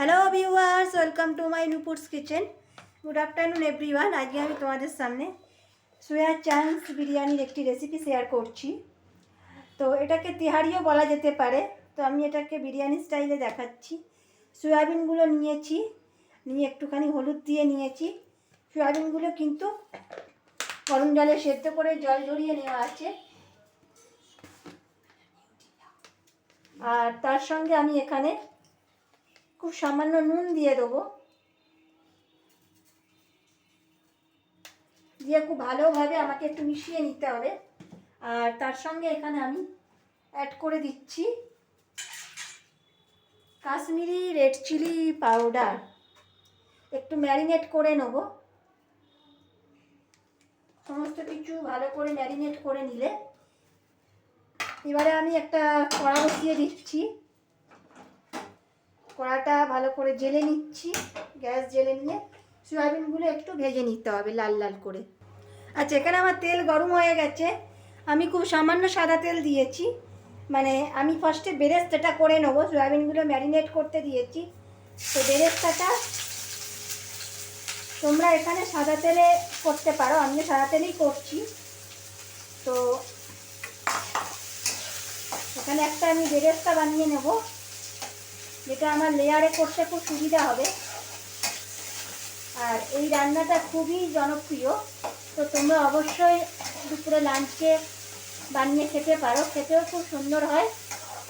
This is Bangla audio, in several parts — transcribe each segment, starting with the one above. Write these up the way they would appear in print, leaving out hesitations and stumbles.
Hello viewers, welcome to my Nupur's kitchen. Good afternoon everyone. আজকে আমি তোমাদের সামনে সোয়া চাংস বিরিয়ানির একটি রেসিপি শেয়ার করছি। তো এটাকে তিহারিও বলা যেতে পারে, তো আমি এটাকে বিরিয়ানি স্টাইলে দেখাচ্ছি। সয়াবিনগুলো নিয়েছি, নিয়ে একটুখানি হলুদ দিয়ে নিয়েছি। সয়াবিনগুলো কিন্তু গরম জলে সেদ্ধ করে জল ঝরিয়ে নেওয়া আছে। আর তার সঙ্গে আমি এখানে খুব সামান্য নুন দিয়ে দেবো, দিয়ে খুব ভালোভাবে আমাকে একটু মিশিয়ে নিতে হবে। আর তার সঙ্গে এখানে আমি অ্যাড করে দিচ্ছি কাশ্মীরি রেড চিলি পাউডার। একটু ম্যারিনেট করে নেব। সমস্ত কিছু ভালো করে ম্যারিনেট করে নিলে এবারে আমি একটা কড়া বসিয়ে দিচ্ছি। কড়াটা ভালো করে জেলে নিচ্ছি, গ্যাস জেলে নিয়ে সয়াবিনগুলো একটু ভেজে নিতে হবে লাল লাল করে। আচ্ছা, এখানে আমার তেল গরম হয়ে গেছে। আমি খুব সামান্য সাদা তেল দিয়েছি, মানে আমি ফার্স্টে বেরেস্তাটা করে নেবো। সয়াবিনগুলো ম্যারিনেট করতে দিয়েছি, তো বেরেস্তাটা তোমরা এখানে সাদা তেলে করতে পারো, আমি সাদা তেলেই করছি। তো এখানে একটা আমি বেরেস্তা বানিয়ে নেব, যেটা আমার লেয়ারে করতে খুব সুবিধা হবে। আর এই রান্নাটা খুবই জনপ্রিয়, তো তোমরা অবশ্যই দুপুরে লাঞ্চে বানিয়ে খেতে পারো, খেতেও খুব সুন্দর হয়।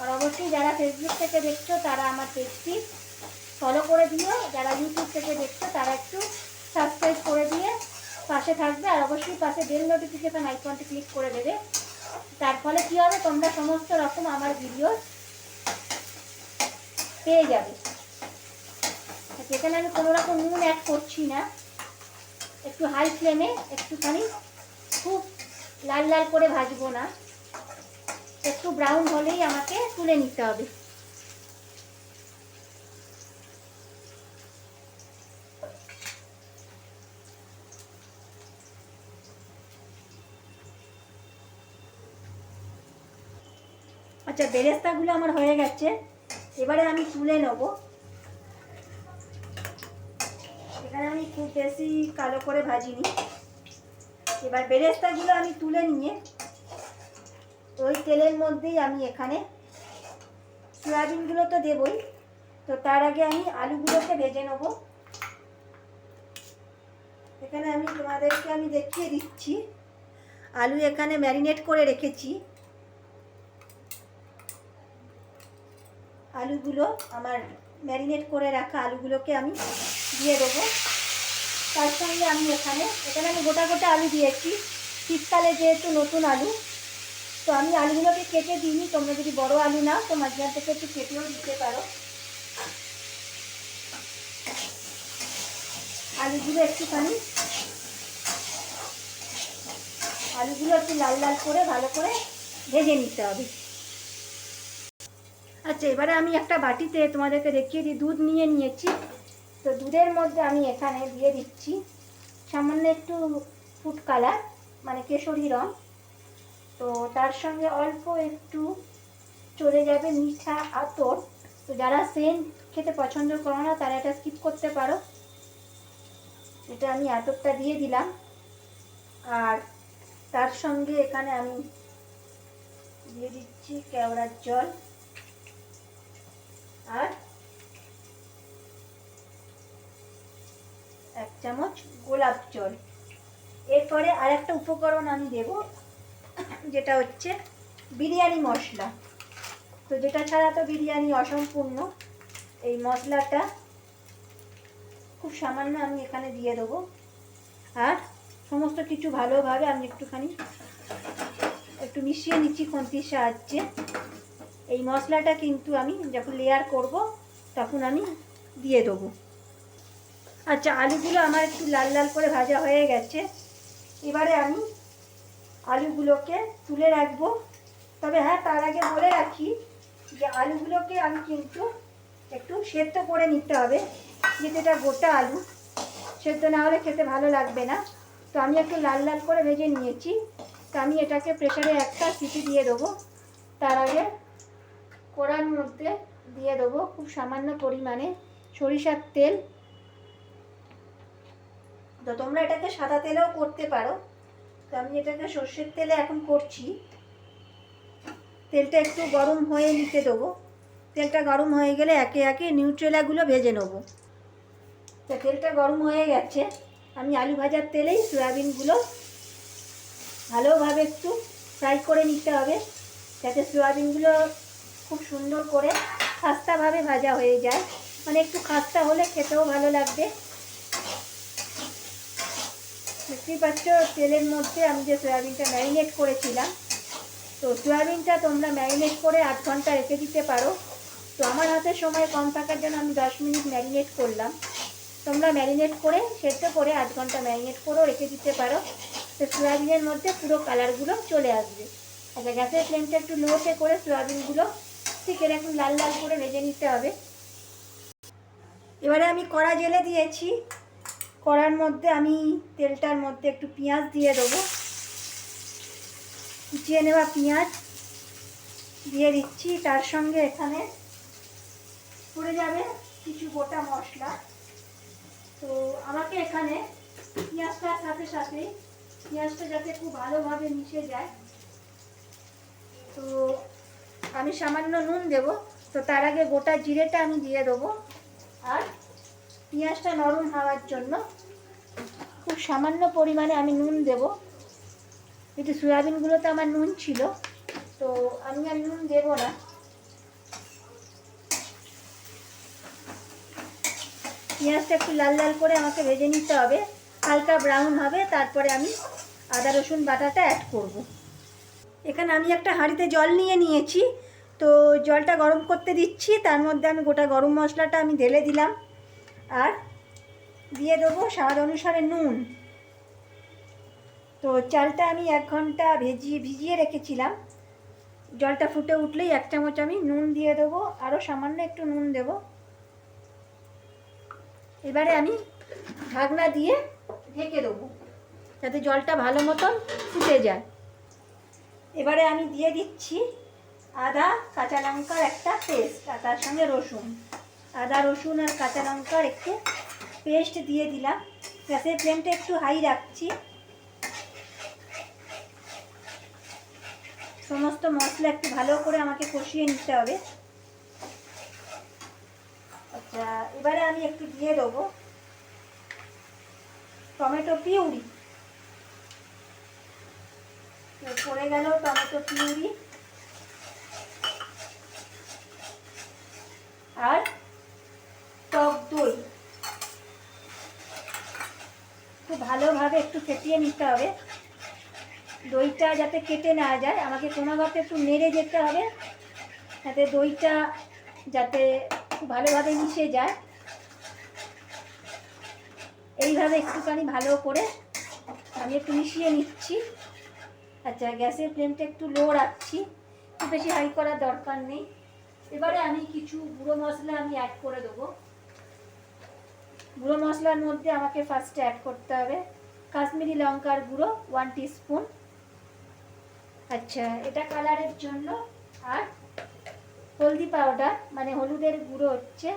আর অবশ্যই যারা ফেসবুক থেকে দেখছো তারা আমার পেজটি ফলো করে দিও, যারা ইউটিউব থেকে দেখছো তারা একটু সাবস্ক্রাইব করে দিয়ে পাশে থাকবে। আর অবশ্যই পাশে বেল নোটিফিকেশান আইকনটি ক্লিক করে দেবে। তার ফলে কী হবে, তোমরা সমস্ত রকম আমার ভিডিও পেয়ে যাবে। সেখানে আমি কোনো রকম নুন অ্যাড করছি না। একটু হাই ফ্লেমে একটুখানি, খুব লাল লাল করে ভাজবো না, একটু ব্রাউন হলেই আমাকে তুলে নিতে হবে। আচ্ছা, বেরেস্তাগুলো আমার হয়ে গেছে, এবারে আমি তুলে নেব। এখানে আমি খুব বেশি কালো করে ভাজিনি। এবার বেরেস্তাগুলো আমি তুলে নিয়ে ওই তেলের মধ্যেই আমি এখানে সয়াবিনগুলো তো দেবই, তো তার আগে আমি আলুগুলোকে ভেজে নেব। এখানে আমি তোমাদেরকে দেখিয়ে দিচ্ছি, আলু এখানে ম্যারিনেট করে রেখেছি। আলুগুলো আমার ম্যারিনেট করে রাখা আলুগুলোকে আমি দিয়ে দেবো। তার সঙ্গে আমি এখানে আমি গোটা গোটা আলু দিয়েছি, শীতকালে যেহেতু নতুন আলু, তো আমি আলুগুলোকে কেটে দিইনি। তোমরা যদি বড় আলু নাও তো মাঝখান থেকে একটু কেটেও দিতে পারো। আলুগুলো একটু লাল লাল করে ভালো করে ভেজে নিতে হবে। আচ্ছা, এবারে আমি একটা বাটিতে তোমাদেরকে দেখিয়ে দিই, দুধ নিয়ে নিয়েছি। তো দুধের মধ্যে আমি এখানে দিয়ে দিচ্ছি সামান্য একটু ফুড কালার, মানে কেশরী রং। তো তার সঙ্গে অল্প একটু চলে যাবে মিঠা আতর। তো যারা সেন্ট খেতে পছন্দ করো না তারা এটা স্কিপ করতে পারো। এটা আমি আতরটা দিয়ে দিলাম। আর তার সঙ্গে এখানে আমি দিয়ে দিচ্ছি কেওড়ার জল আর 1 চামচ গোলাপ জল। এরপরে আরেকটা উপকরণ আমি দেব, যেটা হচ্ছে বিরিয়ানি মশলা। তো যেটা ছাড়া তো বিরিয়ানি অসম্পূর্ণ। এই মশলাটা খুব সামান্য আমি এখানে দিয়ে দেবো। আর সমস্ত কিছু ভালোভাবে আমি একটু মিশিয়ে নিচ্ছি খুন্তির সাহায্যে। এই মশলাটা কিন্তু আমি যখন লেয়ার করব তখন আমি দিয়ে দেবো। আচ্ছা, আলুগুলো আমার একটু লাল লাল করে ভাজা হয়ে গেছে। এবারে আমি আলুগুলোকে তুলে রাখবো। তবে হ্যাঁ, তার আগে বলে রাখি যে আলুগুলোকে আমি কিন্তু একটু সেদ্ধ করে নিতে হবে, যেহেতু এটা গোটা আলু, সেদ্ধ না হলে খেতে ভালো লাগবে না। তো আমি একটু লাল লাল করে ভেজে নিয়েছি। তো আমি এটাকে প্রেসারে একটা সিটি দিয়ে দেবো। তার আগে কড়ার মধ্যে দিয়ে দেবো খুব সামান্য পরিমাণে সরিষার তেল। তো তোমরা এটাকে সাদা তেলেও করতে পারো, তো আমি এটাকে সর্ষের তেলে এখন করছি। তেলটা একটু গরম হয়ে নিতে দেবো। তেলটা গরম হয়ে গেলে একে একে নিউট্রেলাগুলো ভেজে নেবো। তো তেলটা গরম হয়ে গেছে, আমি আলু ভাজার তেলেই সয়াবিনগুলো ভালোভাবে একটু ফ্রাই করে নিতে হবে, যাতে সয়াবিনগুলো খুব সুন্দর করে খাস্তাভাবে ভাজা হয়ে যায়। মানে একটু খাস্তা হলে খেতেও ভালো লাগবে। দেখতেই পাচ্ছ তেলের মধ্যে আমি যে সয়াবিনটা ম্যারিনেট করেছিলাম, তো সয়াবিনটা তোমরা ম্যারিনেট করে 8 ঘন্টা রেখে দিতে পারো। তো আমার হাতে সময় কম থাকার জন্য আমি 10 মিনিট ম্যারিনেট করলাম। তোমরা ম্যারিনেট করে সেদ্ধ করে 8 ঘন্টা ম্যারিনেট করেও রেখে দিতে পারো। তো সয়াবিনের মধ্যে পুরো কালারগুলো চলে আসবে। আচ্ছা, গ্যাসের ফ্লেমটা একটু লোতে করে সয়াবিনগুলো ঠিক এরকম লাল লাল করে ভেজে নিতে হবে। এবারে আমি কড়া জেলে দিয়েছি। কড়ার মধ্যে আমি তেলটার মধ্যে একটু পেঁয়াজ দিয়ে দেবো। কুচিয়ে নেওয়া পেঁয়াজ দিয়ে দিচ্ছি। তার সঙ্গে এখানে পড়ে যাবে কিছু গোটা মশলা। তো আমাকে এখানে পেঁয়াজটার সাথে সাথে পেঁয়াজটা যাতে খুব ভালোভাবে মিশে যায়, তো আমি সামান্য নুন দেব। তো তার আগে গোটা জিরেটা আমি দিয়ে দেবো। আর পেঁয়াজটা নরম হওয়ার জন্য খুব সামান্য পরিমাণে আমি নুন দেব। কিন্তু সয়াবিনগুলোতে আমার নুন ছিল, তো আমি আর নুন দেব না। পেঁয়াজটা একটু লাল লাল করে আমাকে ভেজে নিতে হবে, হালকা ব্রাউন হবে। তারপরে আমি আদা রসুন বাটাটা অ্যাড করব। এখানে আমি একটা হাঁড়িতে জল নিয়ে নিয়েছি, তো জলটা গরম করতে দিচ্ছি। তার মধ্যে আমি গোটা গরম মশলাটা আমি ঢেলে দিলাম, আর দিয়ে দেবো স্বাদ অনুসারে নুন। তো চালটা আমি 1 ঘন্টা ভিজিয়ে রেখেছিলাম। জলটা ফুটে উঠলেই 1 চামচ আমি নুন দিয়ে দেবো, আরও সামান্য একটু নুন দেব। এবারে আমি ঢাকনা দিয়ে ঢেকে দেবো, যাতে জলটা ভালো মতন ফুটে যায়। এবারে আমি দিয়ে দিচ্ছি আদা কাঁচা লঙ্কার একটা পেস্ট, আর তার সঙ্গে রসুন। আদা রসুন আর কাঁচা লঙ্কার একটু পেস্ট দিয়ে দিলাম। গ্যাসের ফ্লেমটা একটু হাই রাখছি। সমস্ত মশলা একটু ভালো করে আমাকে কষিয়ে নিতে হবে। আচ্ছা, এবারে আমি একটু দিয়ে দেবো টমেটো পিউরি। পড়ে গেল টমেটো পিউরি, আর টক দই। খুব ভালোভাবে একটু ফেটিয়ে নিতে হবে। দইটা যাতে কেটে না যায়, আমাকে কোনোভাবে একটু নেড়ে যেতে হবে, যাতে দইটা যাতে খুব ভালোভাবে মিশে যায়। এইভাবে একটুখানি ভালো করে আমি একটু মিশিয়ে নিচ্ছি। আচ্ছা, গ্যাসের ফ্লেমটা একটু লো রাখছি, খুব বেশি হাই করার দরকার নেই। এবারে আমি কিছু গুঁড়ো মশলা আমি অ্যাড করে দেবো। গুঁড়ো মশলার মধ্যে আমাকে ফার্স্টে অ্যাড করতে হবে কাশ্মীরি লঙ্কার গুঁড়ো 1 টিস্পুন। আচ্ছা, এটা কালারের জন্য। আর হলদি পাউডার মানে হলুদের গুঁড়ো হচ্ছে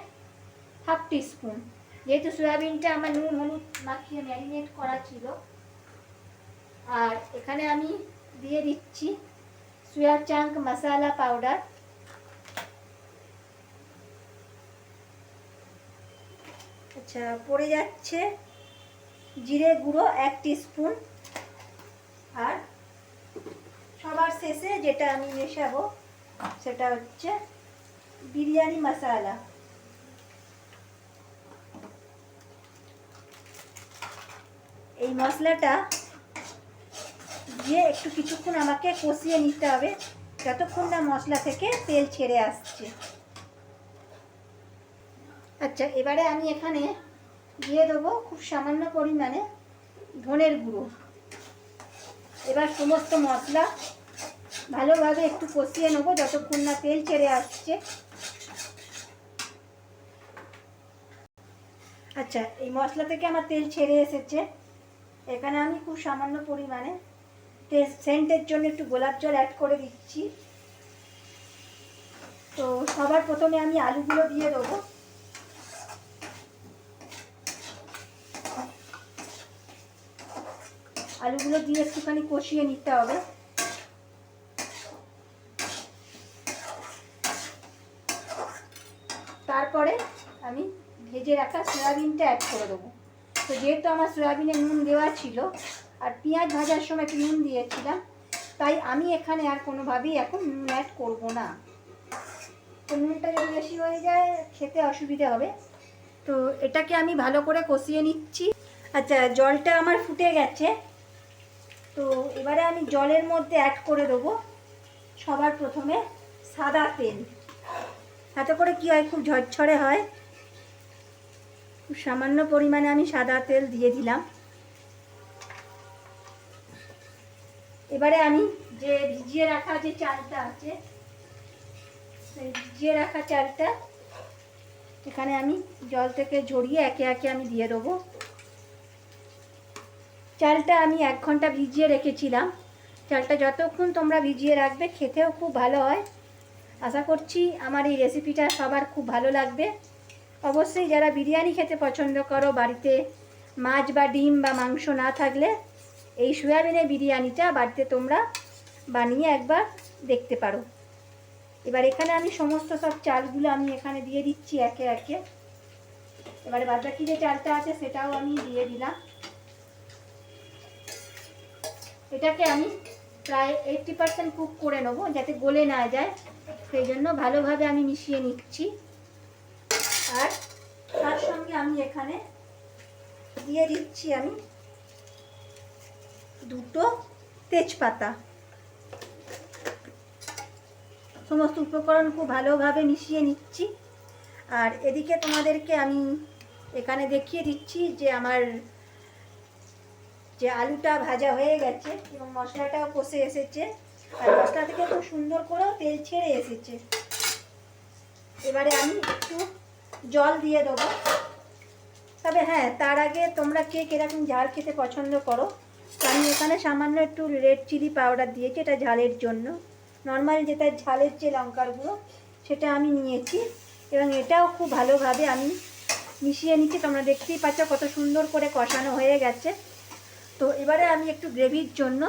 1/2 টিস্পুন। যেহেতু সয়াবিনটা আমার নুন হলুদ মাখিয়ে ম্যারিনেট করা ছিল। আর এখানে আমি দিয়ে দিচ্ছি সোয়া চাঙ্ক মশলা পাউডার। আচ্ছা, পড়ে যাচ্ছে জিরে গুঁড়ো 1 টিস্পুন। আর সবার শেষে যেটা আমি মেশাবো সেটা হচ্ছে বিরিয়ানি মশলা। এই মশলাটা দিয়ে একটু কিছুক্ষণ আমাকে কষিয়ে নিতে হবে, যতক্ষণ না মশলা থেকে তেল ছেড়ে আসছে। আচ্ছা, এবারে আমি এখানে দিয়ে দেবো খুব সামান্য পরিমাণে ধনের গুঁড়ো। এবার সমস্ত মশলা ভালোভাবে একটু কষিয়ে নেবো যতক্ষণ না তেল ছেড়ে আসছে। আচ্ছা, এই মশলা থেকে আমার তেল ছেড়ে এসেছে। এখানে আমি খুব সামান্য পরিমাণে সেন্টের জন্য একটু গোলাপ জল অ্যাড করে দিচ্ছি। তো সবার প্রথমে আমি আলুগুলো দিয়ে দেবো। আলুগুলো দিয়ে একটুখানি কষিয়ে নিতে হবে। তারপরে আমি ভেজে রাখা সয়াবিনটা অ্যাড করে দেবো। তো যেহেতু আমার সয়াবিনে নুন দেওয়া ছিল আর পেঁয়াজ ভাজার সময় একটু নুন দিয়েছিলাম, তাই আমি এখানে আর কোনোভাবেই এখন নুন অ্যাড করব না। তো নুনটা যদি বেশি হয়ে যায় খেতে অসুবিধা হবে। তো এটাকে আমি ভালো করে কষিয়ে নিচ্ছি। আচ্ছা, জলটা আমার ফুটে গেছে। তো এবারে আমি জলের মধ্যে অ্যাড করে দেবো সবার প্রথমে সাদা তেল। তাতে করে কী হয়, খুব ঝরঝরে হয়। খুব সামান্য পরিমাণে আমি সাদা তেল দিয়ে দিলাম। এবারে আমি যে ভিজিয়ে রাখা যে চালটা আছে, সেই ভিজিয়ে রাখা চালটা এখানে আমি জল থেকে ঝরিয়ে একে একে আমি দিয়ে দেবো। চালটা আমি 1 ঘন্টা ভিজিয়ে রেখেছিলাম। চালটা যতক্ষণ তোমরা ভিজিয়ে রাখবে খেতেও খুব ভালো হয়। আশা করছি আমার এই রেসিপিটা সবার খুব ভালো লাগবে। অবশ্যই যারা বিরিয়ানি খেতে পছন্দ করো, বাড়িতে মাছ বা ডিম বা মাংস না থাকলে এই সয়াবিনের বিরিয়ানিটা বাড়িতে তোমরা বানিয়ে একবার দেখতে পারো। এবার এখানে আমি সমস্ত সব চালগুলো আমি এখানে দিয়ে দিচ্ছি একে একে। এবারে বাদবাকি যে চালটা আছে সেটাও আমি দিয়ে দিলাম। এটাকে আমি প্রায় 80% কুক করে নেবো, যাতে গলে না যায়। সেই জন্য ভালোভাবে আমি মিশিয়ে নিচ্ছি। আর তার সঙ্গে আমি এখানে দিয়ে দিচ্ছি আমি 2টো তেজপাতা। সমস্ত উপকরণ খুব ভালোভাবে মিশিয়ে নিচ্ছি। আর এদিকে তোমাদেরকে আমি এখানে দেখিয়ে দিচ্ছি যে আমার যে আলুটা ভাজা হয়ে গেছে এবং মশলাটাও কষে এসেছে, আর মশলা থেকে খুব সুন্দর করেও তেল ছেড়ে এসেছে। এবারে আমি একটু জল দিয়ে দেবো। তবে হ্যাঁ, তার আগে তোমরা কে কীরকম ঝাল খেতে পছন্দ করো, আমি এখানে সামান্য একটু রেড চিলি পাউডার দিয়েছি, এটা ঝালের জন্য। নর্মাল যেটা ঝালের যে লঙ্কার গুঁড়ো সেটা আমি নিয়েছি এবং এটাও খুব ভালোভাবে আমি মিশিয়ে নিচ্ছি। তোমরা দেখতেই পাচ্ছ কত সুন্দর করে কষানো হয়ে গেছে। তো এবারে আমি একটু গ্রেভির জন্য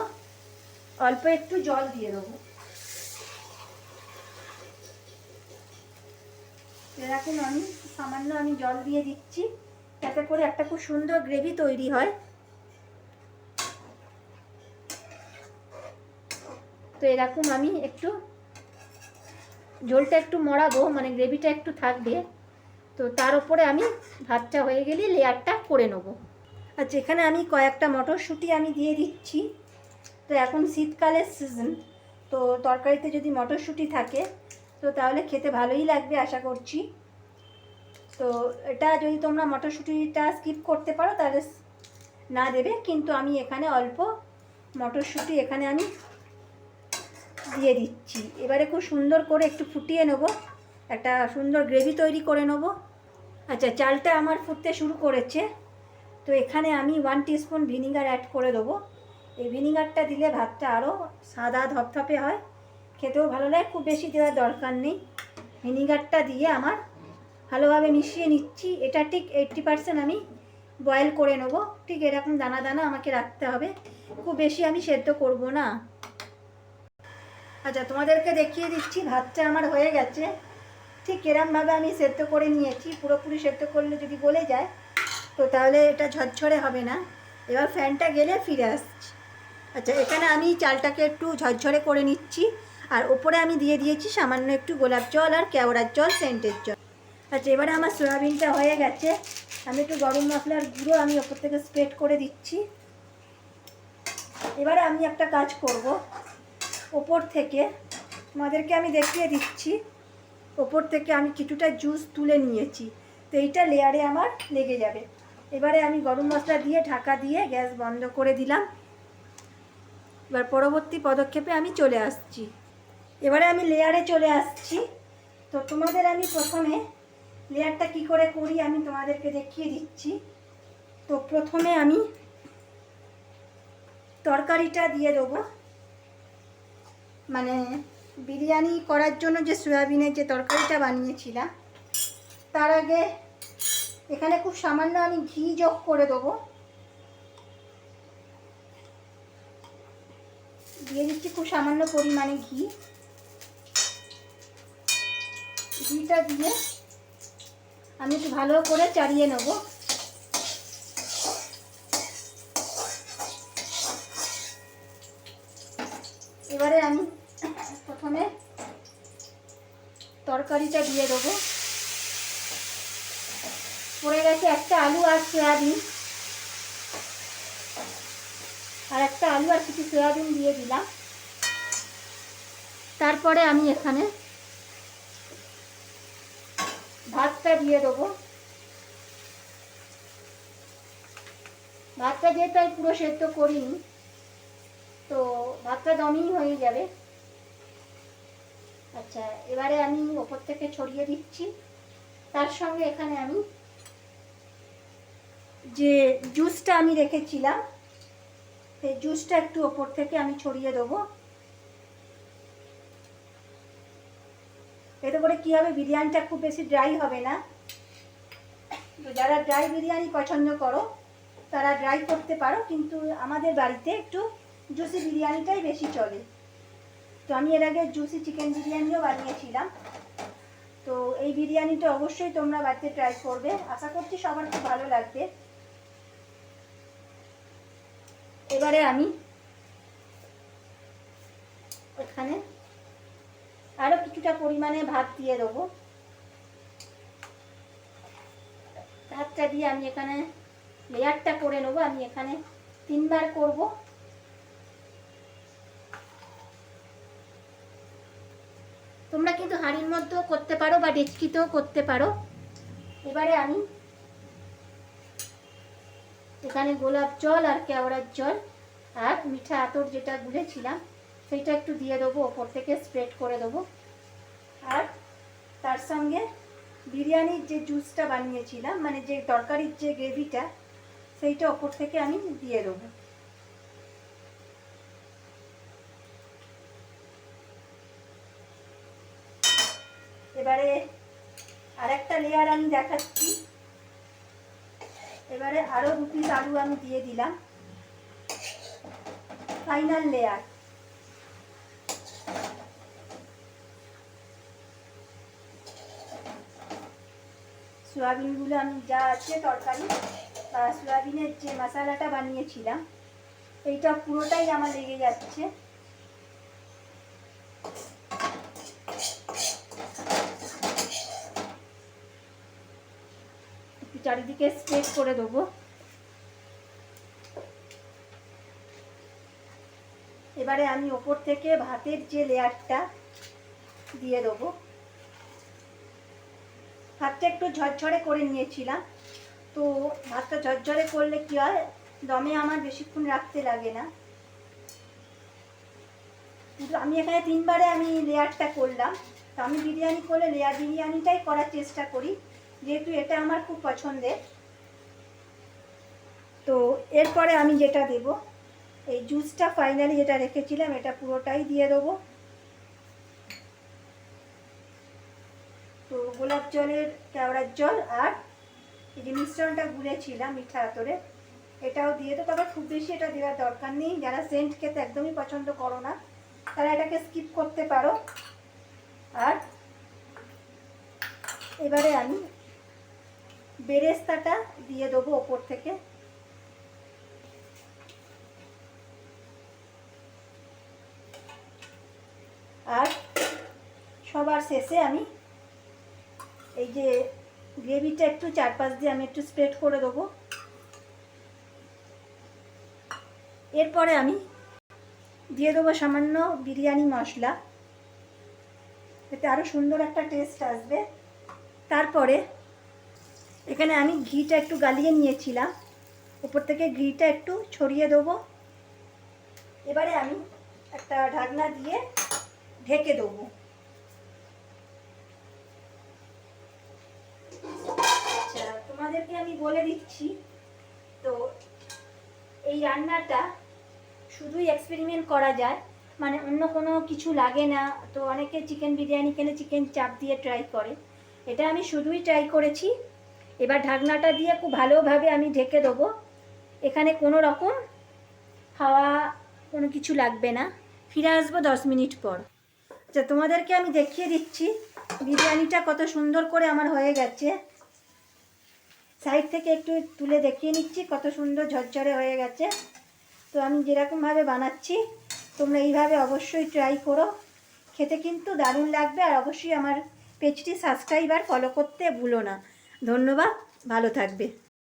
অল্প একটু জল দিয়ে দেবো। এরকম আমি সামান্য জল দিয়ে দিচ্ছি, যাতে করে একটা খুব সুন্দর গ্রেভি তৈরি হয়। তো এরকম আমি একটু ঝোলটা একটু মরাবো, মানে গ্রেভিটা একটু থাকবে। তো তার উপরে আমি ভাতটা হয়ে গেলে লেয়ারটা করে নেবো। আচ্ছা, এখানে আমি কয়েকটা মটরশুঁটি আমি দিয়ে দিচ্ছি। তো এখন শীতকালের সিজন, তো তরকারিতে যদি মটরশুঁটি থাকে তো তাহলে খেতে ভালোই লাগবে আশা করছি। তো এটা যদি তোমরা মটরশুঁটিটা স্কিপ করতে পারো তাহলে না দেবে, কিন্তু আমি এখানে অল্প মটরশুঁটি এখানে আমি দিয়ে দিচ্ছি। এবারে খুব সুন্দর করে একটু ফুটিয়ে নেব, একটা সুন্দর গ্রেভি তৈরি করে নেব। আচ্ছা, চালটা আমার ফুটতে শুরু করেছে। তো এখানে আমি 1 টিস্পুন ভিনিগার অ্যাড করে দেবো। এই ভিনিগারটা দিলে ভাতটা আরও সাদা ধপধপে হয়, খেতেও ভালো লাগে। খুব বেশি দেওয়ার দরকার নেই। ভিনিগারটা দিয়ে আমার ভালোভাবে মিশিয়ে নিচ্ছি। এটা ঠিক 80% আমি বয়েল করে নেব। ঠিক এরকম দানা দানা আমাকে রাখতে হবে, খুব বেশি আমি সেদ্ধ করব না। আচ্ছা, তোমাদেরকে দেখিয়ে দিচ্ছি ভাতটা আমার হয়ে গেছে। ঠিক এরমভাবে আমি সেদ্ধ করে নিয়েছি। পুরোপুরি সেদ্ধ করলে যদি গলে যায় তো তাহলে এটা ঝরঝরে হবে না। এবার ফ্যানটা গেলে ফিরে আসছি। আচ্ছা, এখানে আমি চালটাকে একটু ঝরঝরে করে নিচ্ছি, আর ওপরে আমি দিয়ে দিয়েছি সামান্য একটু গোলাপ জল আর কেওড়ার জল, সেন্টের জল। আচ্ছা, এবারে আমার সয়াবিনটা হয়ে গেছে। আমি একটু গরম মশলার গুঁড়ো আমি ওপর থেকে স্প্রেড করে দিচ্ছি। এবারে আমি একটা কাজ করব, ওপর থেকে তোমাদেরকে আমি দেখিয়ে দিচ্ছি। ওপর থেকে আমি কিছুটা জুস তুলে নিয়েছি, তো এইটা লেয়ারে আমার লেগে যাবে। এবারে আমি গরম মশলা দিয়ে ঢাকা দিয়ে গ্যাস বন্ধ করে দিলাম। এবার পরবর্তী পদক্ষেপে আমি চলে আসছি। এবারে আমি লেয়ারে চলে আসছি। তো তোমাদের আমি প্রথমে লেয়ারটা কি করে করি আমি তোমাদেরকে দেখিয়ে দিচ্ছি। তো প্রথমে আমি তরকারিটা দিয়ে দেবো, মানে বিরিয়ানি করার জন্য যে সয়াবিনের যে তরকারিটা বানিয়েছিলাম, তার আগে এখানে খুব সামান্য আমি ঘি যোগ করে দেবো। দিয়ে দিচ্ছি খুব সামান্য পরিমাণে ঘি। ঘিটা দিয়ে আমি একটু ভালো করে চাড়িয়ে নেব। এবারে আমি প্রথমে তরকারিটা দিয়ে দেবো। পড়ে গেছে একটা আলু আর সয়াবিন, আর একটা আলু আর কিছু সয়াবিন দিয়ে দিলাম। তারপরে আমি এখানে ভাতটা দিয়ে দেবো। ভাতটা যেহেতু আমি পুরো সেদ্ধ করিনি, তো ভাতটা দমই হয়ে যাবে। আচ্ছা, এবারে আমি ওপর থেকে ছড়িয়ে দিচ্ছি। তার সঙ্গে এখানে আমি যে জুসটা আমি রেখেছিলাম, সেই জুসটা একটু ওপর থেকে আমি ছড়িয়ে দেবো। এতে করে কী হবে, বিরিয়ানিটা খুব বেশি ড্রাই হবে না। তো যারা ড্রাই বিরিয়ানি পছন্দ করো তারা ড্রাই করতে পারো, কিন্তু আমাদের বাড়িতে একটু জুসি বিরিয়ানিটাই বেশি চলে। তো আমি এর আগে জুসি চিকেন বিরিয়ানিও বানিয়েছিলাম। তো এই বিরিয়ানিটা অবশ্যই তোমরা বাড়িতে ট্রাই করবে, আশা করছি সবার খুব ভালো লাগবে। এবারে আমি এখানে আরও কিছুটা পরিমাণে ভাত দিয়ে দেবো। ভাতটা দিয়ে আমি এখানে লেয়ারটা করে নেবো। আমি এখানে 3 বার করব। তোমরা কিন্তু হাঁড়ির মধ্যেও করতে পারো বা ডেচকিতেও করতে পারো। এবারে আমি এখানে গোলাপ জল আর কেওড়ার জল আর মিঠা আতর যেটা গুলেছিলাম সেইটা একটু দিয়ে দেবো, ওপর থেকে স্প্রেড করে দেবো। আর তার সঙ্গে বিরিয়ানির যে জুসটা বানিয়েছিলাম, মানে যে তরকারির যে গ্রেভিটা, সেইটা ওপর থেকে আমি দিয়ে দেবো। এবারে আরেকটা লেয়ার আমি দেখাচ্ছি। এবারে আরও 2 পিস আলু আমি দিয়ে দিলাম, ফাইনাল লেয়ার। সোয়াবিনগুলো আমি যা আছে তরকারি বা সোয়াবিনের যে মশলাটা বানিয়েছিলাম, এইটা পুরোটাই আমার লেগে যাচ্ছে। একটু চারিদিকে স্প্রেড করে দেবো। এবারে আমি ওপর থেকে ভাতের যে লেয়ারটা দিয়ে দেবো। ভাতটা একটু ঝরঝরে করে নিয়েছিলাম। তো ভাতটা ঝরঝরে করলে কী হয়, দমে আমার বেশিক্ষণ রাখতে লাগে না। কিন্তু আমি এখানে 3 বারে আমি লেয়ারটা করলাম। তো আমি বিরিয়ানি করলে লেয়ার বিরিয়ানিটাই করার চেষ্টা করি, যেহেতু এটা আমার খুব পছন্দের। তো এরপরে আমি যেটা দেব, এই জুসটা ফাইনালি যেটা রেখেছিলাম এটা পুরোটাই দিয়ে দেবো। তো গোলাপ জলের কেওড়ার জল আর এই যে মিশ্রণটা গুলেছিলাম মিঠা আতরে, এটাও দিয়ে দেবো। তবে খুব বেশি এটা দেওয়ার দরকার নেই। যারা সেন্ট খেতে একদমই পছন্দ করো না তারা এটাকে স্কিপ করতে পারো। আর এবারে আমি বেরেস্তাটা দিয়ে দেবো ওপর থেকে। আর সবার শেষে আমি এই যে গ্রেভিটা একটু চারপাশ দিয়ে আমি একটু স্প্রেড করে দেবো। এরপরে আমি দিয়ে দেবো সামান্য বিরিয়ানি মশলা, এতে আরও সুন্দর একটা টেস্ট আসবে। তারপরে এখানে আমি ঘিটা একটু গালিয়ে নিয়েছিলাম, উপর থেকে ঘিটা একটু ছড়িয়ে দেবো। এবারে আমি একটা ঢাকনা দিয়ে ঢেকে দেবো। আচ্ছা, তোমাদেরকে আমি বলে দিচ্ছি, তো এই রান্নাটা শুধুই এক্সপেরিমেন্ট করা যায়, মানে অন্য কোনো কিছু লাগে না। তো অনেকে চিকেন বিরিয়ানি খেলে চিকেন চাপ দিয়ে ট্রাই করে, এটা আমি শুধুই ট্রাই করেছি। এবার ঢাকনাটা দিয়ে খুব ভালোভাবে আমি ঢেকে দেবো। এখানে কোনো রকম হাওয়া কোনো কিছু লাগবে না। ফিরে আসবো 10 মিনিট পর। আচ্ছা, তোমাদেরকে আমি দেখিয়ে দিচ্ছি বিরিয়ানিটা কত সুন্দর করে আমার হয়ে গেছে। সাইড থেকে একটু তুলে দেখিয়ে নিচ্ছি কত সুন্দর ঝরঝরে হয়ে গেছে। তো আমি যেরকমভাবে বানাচ্ছি তোমরা এইভাবে অবশ্যই ট্রাই করো, খেতে কিন্তু দারুণ লাগবে। আর অবশ্যই আমার পেজটি সাবস্ক্রাইব আর ফলো করতে ভুলো না। ধন্যবাদ, ভালো থাকবে।